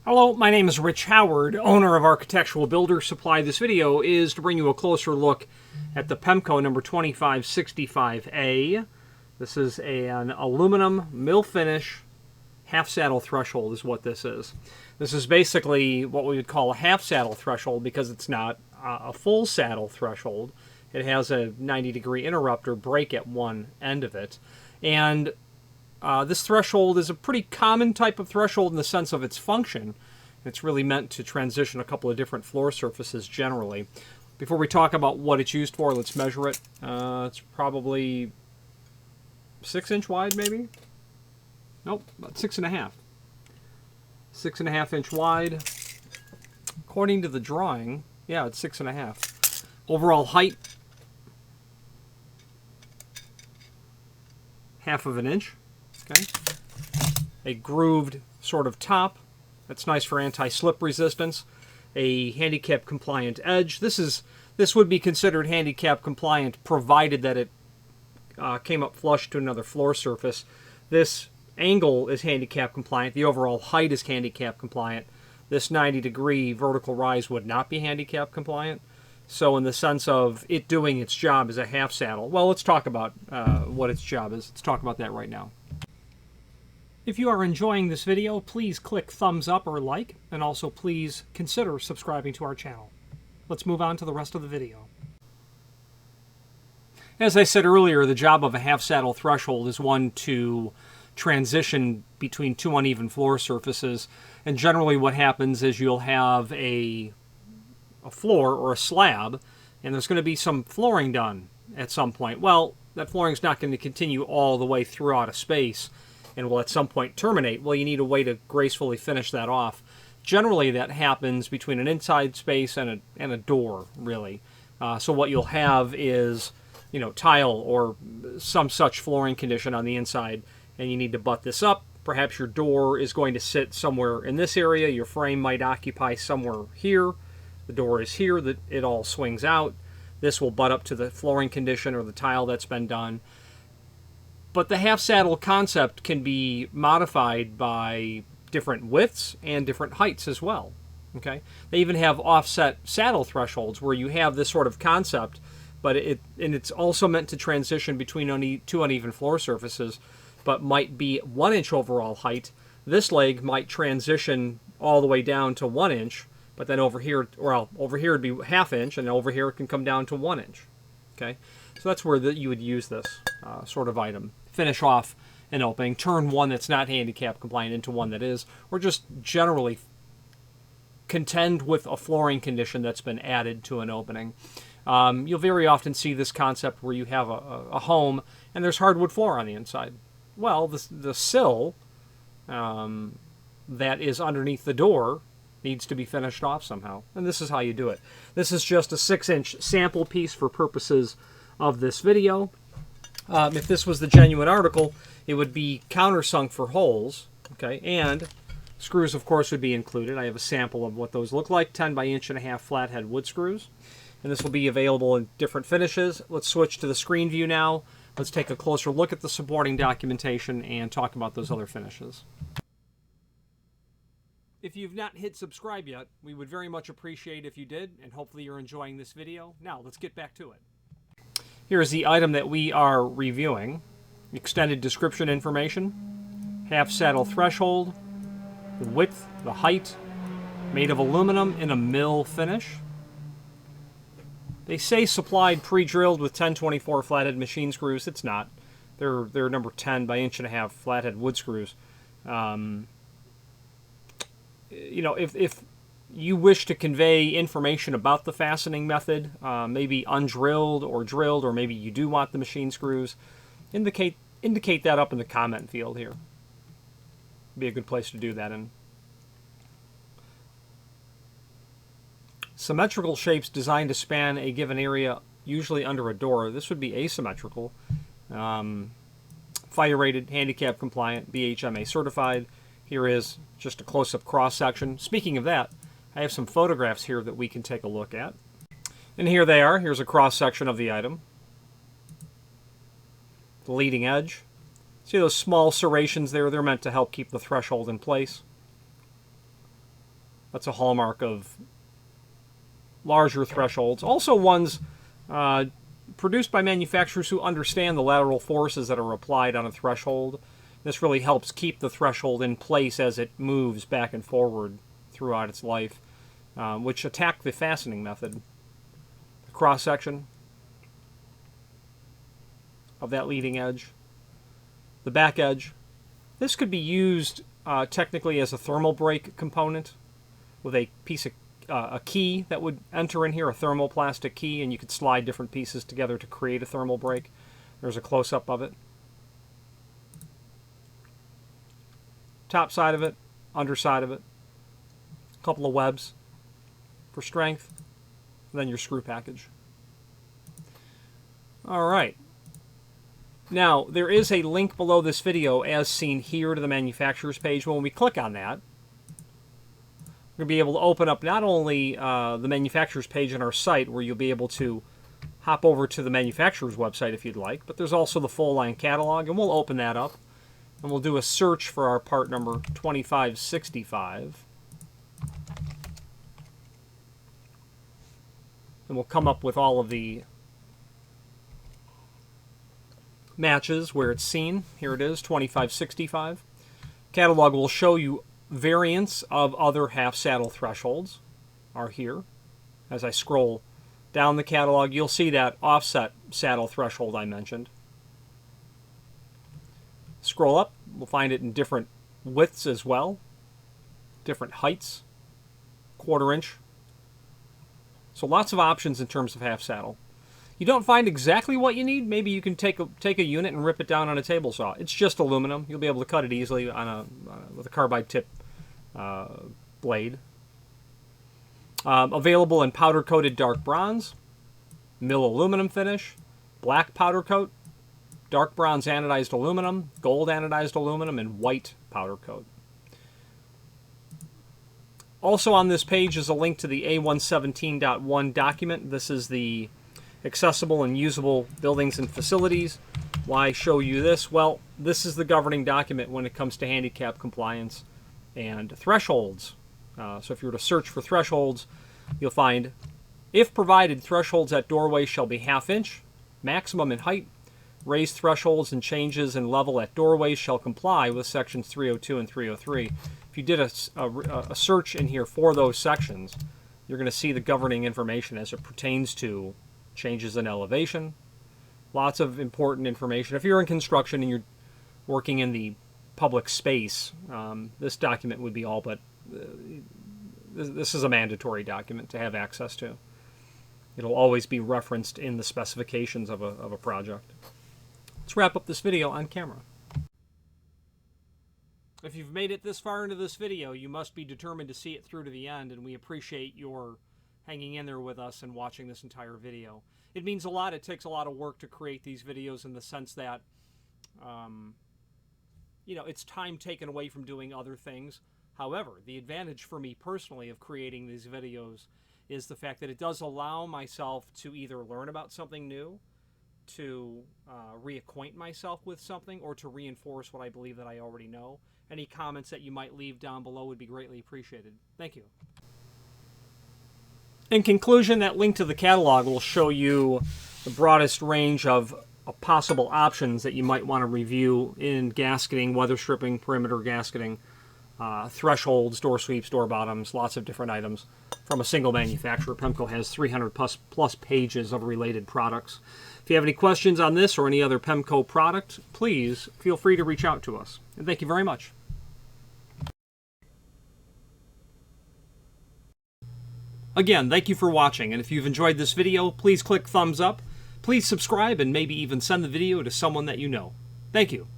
Hello, my name is Rich Howard, owner of Architectural Builder Supply. This video is to bring you a closer look at the Pemko number 2565A. This is an aluminum mill finish half saddle threshold is what this is. This is basically what we would call a half saddle threshold because it's not a full saddle threshold. It has a 90-degree interrupter break at one end of it. And this threshold is a pretty common type of threshold in the sense of its function. It's really meant to transition a couple of different floor surfaces generally. Before we talk about what it's used for, let's measure it. It's probably 6-inch wide, maybe? Nope, about 6.5. 6.5-inch wide. According to the drawing, yeah, it's 6.5. Overall height, half of an inch. Okay. A grooved sort of top. That's nice for anti-slip resistance. A handicap compliant edge. This would be considered handicap compliant provided that it came up flush to another floor surface. This angle is handicap compliant. The overall height is handicap compliant. This 90-degree vertical rise would not be handicap compliant. So in the sense of it doing its job as a half saddle, well, let's talk about what its job is. Let's talk about that right now. If you are enjoying this video, please click thumbs up or like, and also please consider subscribing to our channel. Let's move on to the rest of the video. As I said earlier, the job of a half saddle threshold is one to transition between two uneven floor surfaces, and generally what happens is you'll have a floor or a slab, and there's going to be some flooring done at some point. Well, that flooring is not going to continue all the way throughout a space and will at some point terminate. Well, you need a way to gracefully finish that off. Generally, that happens between an inside space and a door, really. So what you'll have is, tile or some such flooring condition on the inside, and you need to butt this up. Perhaps your door is going to sit somewhere in this area. Your frame might occupy somewhere here. The door is here. That it all swings out. This will butt up to the flooring condition or the tile that's been done. But the half saddle concept can be modified by different widths and different heights as well. Okay, they even have offset saddle thresholds where you have this sort of concept, but it's also meant to transition between two uneven floor surfaces, but might be 1 inch overall height. This leg might transition all the way down to 1 inch, but then over here it'd be ½ inch, and over here it can come down to 1 inch. Okay, so that's where you would use this sort of item. Finish off an opening, turn one that's not handicap compliant into one that is, or just generally contend with a flooring condition that's been added to an opening. You'll very often see this concept where you have a home and there's hardwood floor on the inside. Well, the sill that is underneath the door needs to be finished off somehow, and this is how you do it. This is just a 6-inch sample piece for purposes of this video. If this was the genuine article, it would be countersunk for holes, okay, and screws, of course, would be included. I have a sample of what those look like, 10 by 1.5 inch flathead wood screws, and this will be available in different finishes. Let's switch to the screen view now. Let's take a closer look at the supporting documentation and talk about those other finishes. If you've not hit subscribe yet, we would very much appreciate if you did, and hopefully you're enjoying this video. Now, let's get back to it. Here's the item that we are reviewing. Extended description information, half saddle threshold, the width, the height, made of aluminum in a mill finish. They say supplied pre-drilled with 1024 flathead machine screws. It's not. They're number 10 by 1.5 inch flathead wood screws. If you wish to convey information about the fastening method, maybe undrilled or drilled, or maybe you do want the machine screws, indicate that up in the comment field here. Be a good place to do that in. Symmetrical shapes designed to span a given area, usually under a door. This would be asymmetrical. Fire rated, handicap compliant, BHMA certified. Here is just a close-up cross-section. Speaking of that, I have some photographs here that we can take a look at. And here they are. Here's a cross-section of the item. The leading edge. See those small serrations there? They're meant to help keep the threshold in place. That's a hallmark of larger thresholds. Also ones produced by manufacturers who understand the lateral forces that are applied on a threshold. This really helps keep the threshold in place as it moves back and forward throughout its life, which attack the fastening method. The cross-section of that leading edge. The back edge. This could be used technically as a thermal brake component with a piece of a key that would enter in here, a thermoplastic key, and you could slide different pieces together to create a thermal brake. There's a close-up of it. Top side of it, underside of it. A couple of webs for strength. And then your screw package. All right. Now, there is a link below this video as seen here to the manufacturer's page. When we click on that, we're going to be able to open up not only the manufacturer's page on our site, where you'll be able to hop over to the manufacturer's website if you'd like, but there's also the full line catalog, and we'll open that up, and we'll do a search for our part number 2565. And we'll come up with all of the matches where it's seen. Here it is, 2565. Catalog will show you variants of other half saddle thresholds are here. As I scroll down the catalog, you'll see that offset saddle threshold I mentioned. Scroll up, we'll find it in different widths as well, different heights, 1/4 inch. So lots of options in terms of half saddle. You don't find exactly what you need, maybe you can take a unit and rip it down on a table saw. It's just aluminum. You'll be able to cut it easily on with a carbide tip blade. Available in powder-coated dark bronze, mill aluminum finish, black powder coat, dark bronze anodized aluminum, gold anodized aluminum, and white powder coat. Also on this page is a link to the A117.1 document. This is the accessible and usable buildings and facilities. Why show you this? Well, this is the governing document when it comes to handicap compliance and thresholds. So if you were to search for thresholds, you'll find, if provided, thresholds at doorways shall be 1/2 inch, maximum in height. Raised thresholds and changes in level at doorways shall comply with sections 302 and 303. If you did a search in here for those sections, you're going to see the governing information as it pertains to changes in elevation. Lots of important information. If you're in construction and you're working in the public space, this document would be all but, this is a mandatory document to have access to. It'll always be referenced in the specifications of a project. Let's wrap up this video on camera. If you've made it this far into this video, you must be determined to see it through to the end, and we appreciate your hanging in there with us and watching this entire video. It means a lot. It takes a lot of work to create these videos in the sense that, it's time taken away from doing other things. However, the advantage for me personally of creating these videos is the fact that it does allow myself to either learn about something new, to reacquaint myself with something, or to reinforce what I believe that I already know. Any comments that you might leave down below would be greatly appreciated. Thank you. In conclusion, that link to the catalog will show you the broadest range of possible options that you might want to review in gasketing, weather stripping, perimeter gasketing, thresholds, door sweeps, door bottoms, lots of different items from a single manufacturer. Pemko has 300 plus pages of related products. If you have any questions on this or any other Pemko product, please feel free to reach out to us. And thank you very much. Again, thank you for watching, and if you've enjoyed this video, please click thumbs up, please subscribe, and maybe even send the video to someone that you know. Thank you.